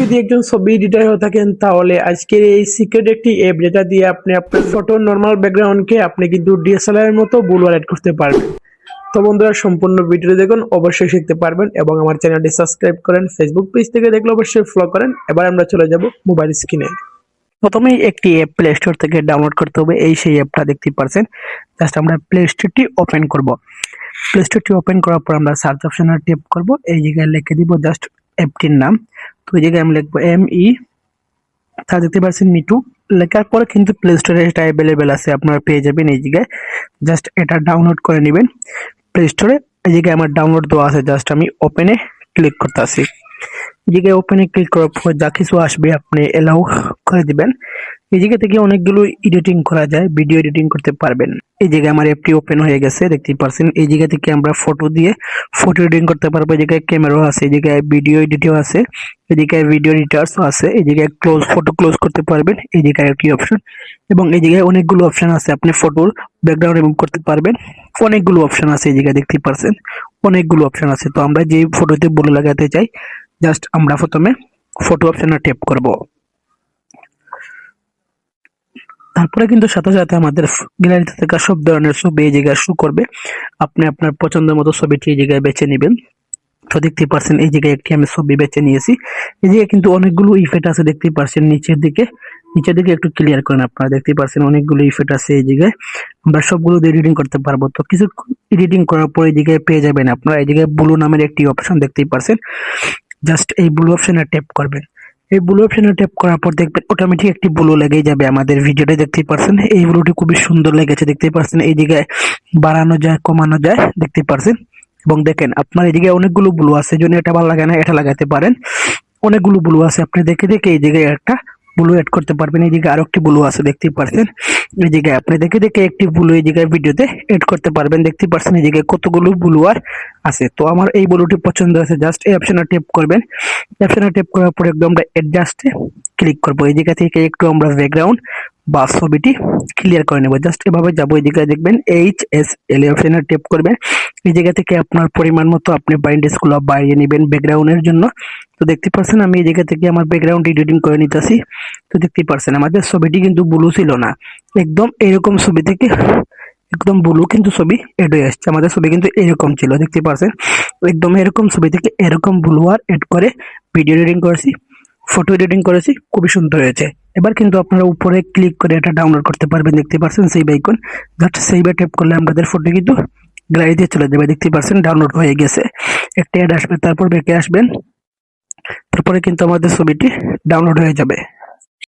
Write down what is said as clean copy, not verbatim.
যদি একজন ছবি এডিটর হয়ে থাকেন তাহলে আজকের এই সিক্রেট একটি অ্যাপ যেটা দিয়ে আপনি আপনার ফটো নর্মাল ব্যাকগ্রাউন্ডকে আপনি কিন্তু ডিএসএলআর এর মতো ব্লু অ্যাড করতে পারবেন। তো বন্ধুরা সম্পূর্ণ ভিডিও দেখুন, অবশ্যই শিখতে পারবেন এবং আমার চ্যানেলটি সাবস্ক্রাইব করেন। ফেসবুক পেজ থেকে দেখলে অবশ্যই ফলো করেন। এবার আমরা চলে যাব মোবাইল স্ক্রিনে। প্রথমেই একটি অ্যাপ প্লে স্টোর থেকে ডাউনলোড করতে হবে। এই সেই অ্যাপটা দেখতে পাচ্ছেন। জাস্ট আমরা প্লে স্টোরটি ওপেন করব। প্লে স্টোরটি ওপেন করার পর আমরা সার্চ অপশনে ট্যাপ করব। এই জায়গায় লিখে দিব জাস্ট অ্যাপটির নাম। তো এই জায়গায় আমি লিখবো ME, তা দেখতে পাচ্ছেন মিটু। লেখার পরে কিন্তু প্লে স্টোরে এটা অ্যাভেলেবেল আছে, আপনারা পেয়ে যাবেন। এই জায়গায় জাস্ট এটা ডাউনলোড করে নেবেন প্লে স্টোরে। এই জায়গায় আমার ডাউনলোড দেওয়া আছে, জাস্ট আমি ওপেনে ক্লিক করতে আসি। এই জায়গায় ওপেনে ক্লিক করার পর যা কিছু আসবে আপনি এলাও করে দিবেন। এই জায়গা থেকে অনেকগুলো এডিটিং করা যায়, ভিডিও এডিটিং করতে পারবেন। এই জায়গায় আমার অ্যাপটি ওপেন হয়ে গেছে, দেখতেই পাচ্ছেন। এই জায়গা থেকে আমরা ফটো দিয়ে ফটো এডিটিং করতে পারবো। এই জায়গায় ক্যামেরাও আছে, এই জায়গায় ভিডিও এডিটিং আছে, এই জায়গায় ভিডিও এডিটার্সও আছে, এই জায়গায় ক্লোজ ফটো ক্লোজ করতে পারবেন। এই জায়গায় একটি অপশন এবং এই জায়গায় অনেকগুলো অপশন আছে, আপনি ফটোর ব্যাকগ্রাউন্ড রিমুভ করতে পারবেন। অনেকগুলো অপশন আছে, এই জায়গায় দেখতেই পাচ্ছেন অনেকগুলো অপশন আছে। তো আমরা যে ফটোতে ব্লু লাগাতে চাই, জাস্ট আমরা প্রথমে ফটো অপশনে ট্যাপ করব। তারপরে কিন্তু সাথে সাথে আমাদের গ্যালারিতে থাকা সব ধরনের ছবি এই জায়গায় শো করবে। আপনি আপনার পছন্দের মতো ছবিটি এই জায়গায় বেছে নেবেন। তো দেখতেই পাচ্ছেন এই জায়গায় একটি আমি ছবি বেছে নিয়েছি। এই জায়গায় কিন্তু অনেকগুলো ইফেক্ট আছে, দেখতেই পাচ্ছেন নিচের দিকে একটু ক্লিয়ার করেন। আপনারা দেখতেই পাচ্ছেন অনেকগুলো ইফেক্ট আছে এই জায়গায়, আমরা সবগুলো দিয়ে এডিটিং করতে পারবো। তো কিছু এডিটিং করার পর এই জায়গায় পেয়ে যাবেন আপনারা এই জায়গায় ব্লু নামের একটি অপশন দেখতেই পাচ্ছেন। জাস্ট এই ব্লু অপশনে ট্যাপ করবেন। এই ব্লু অপশনে ট্যাপ করার পর দেখবেন অটোমেটিক একটি ব্লু লেগে যাবে আমাদের ভিডিওতে, দেখতেই পাচ্ছেন। এই ব্লুটি খুবই সুন্দর লেগেছে, দেখতেই পাচ্ছেন। এই জায়গায় বাড়ানো যায়, কমানো যায়, দেখতেই পাচ্ছেন। এবং দেখেন আপনার এই জায়গায় অনেকগুলো ব্লু আছে, এই জন্য এটা ভালো লাগে না, এটা লাগাতে পারেন। অনেকগুলো ব্লু আছে, আপনি দেখে দেখে এই জায়গায় একটা ব্লু এড করতে পারবেন। এই জায়গায় আরো একটি ব্লু আছে, দেখতেই পাচ্ছেন। এই জায়গায় আপনি দেখে দেখে একটি ব্লু এই জায়গায় ভিডিওতে এড করতে পারবেন। দেখতে পাচ্ছেন এই জায়গায় কতগুলো ব্লু আর আছে। তো আমার এই ব্লুটি পছন্দ হয়েছে, জাস্ট এই অপশনে ট্যাপ করবেন। অপশনে ট্যাপ করার পর একদম আমরা অ্যাডজাস্টে ক্লিক করব। এই জায়গা থেকে একটু আমরা ব্যাকগ্রাউন্ড বা ছবিটি ক্লিয়ার করে নেব। জাস্ট এভাবে যাবো, এই জায়গায় দেখবেন HSL অপশনে ট্যাপ করবেন। এই জায়গা থেকে আপনার পরিমাণ মতো আপনি ব্রাইটনেস গুলো বাড়িয়ে নেবেন ব্যাকগ্রাউন্ডের জন্য। তো দেখতে পাচ্ছেন আমি এই জায়গা থেকে আমার ব্যাকগ্রাউন্ড এডিটিং করে নিতেছি। তো দেখতে পাচ্ছেন আমাদের ছবিটি কিন্তু ব্লু ছিল না, একদম এরকম ছবি থেকে একদম ব্লু কিন্তু ছবি এড হয়ে আসছে। আমাদের ছবি কিন্তু এরকম ছিল, দেখতে পাচ্ছেন। একদম এরকম ছবি থেকে এরকম ব্লু আর এড করে ভিডিও এডিটিং করেছি, ফটো এডিটিং করেছি, খুবই সুন্দর হয়েছে। এবার কিন্তু আপনারা উপরে ক্লিক করে এটা ডাউনলোড করতে পারবেন, দেখতে পাচ্ছেন সেভ আইকন। জাস্ট সেভে ট্যাপ করলে আমাদের ফটো কিন্তু গ্যালারিতে চলে যাবে, দেখতে পাচ্ছেন ডাউনলোড হয়ে গেছে। একটা অ্যাড আসবে, তারপর ব্যাকে আসবেন, তারপরে কিন্তু আমাদের ছবিটি ডাউনলোড হয়ে যাবে।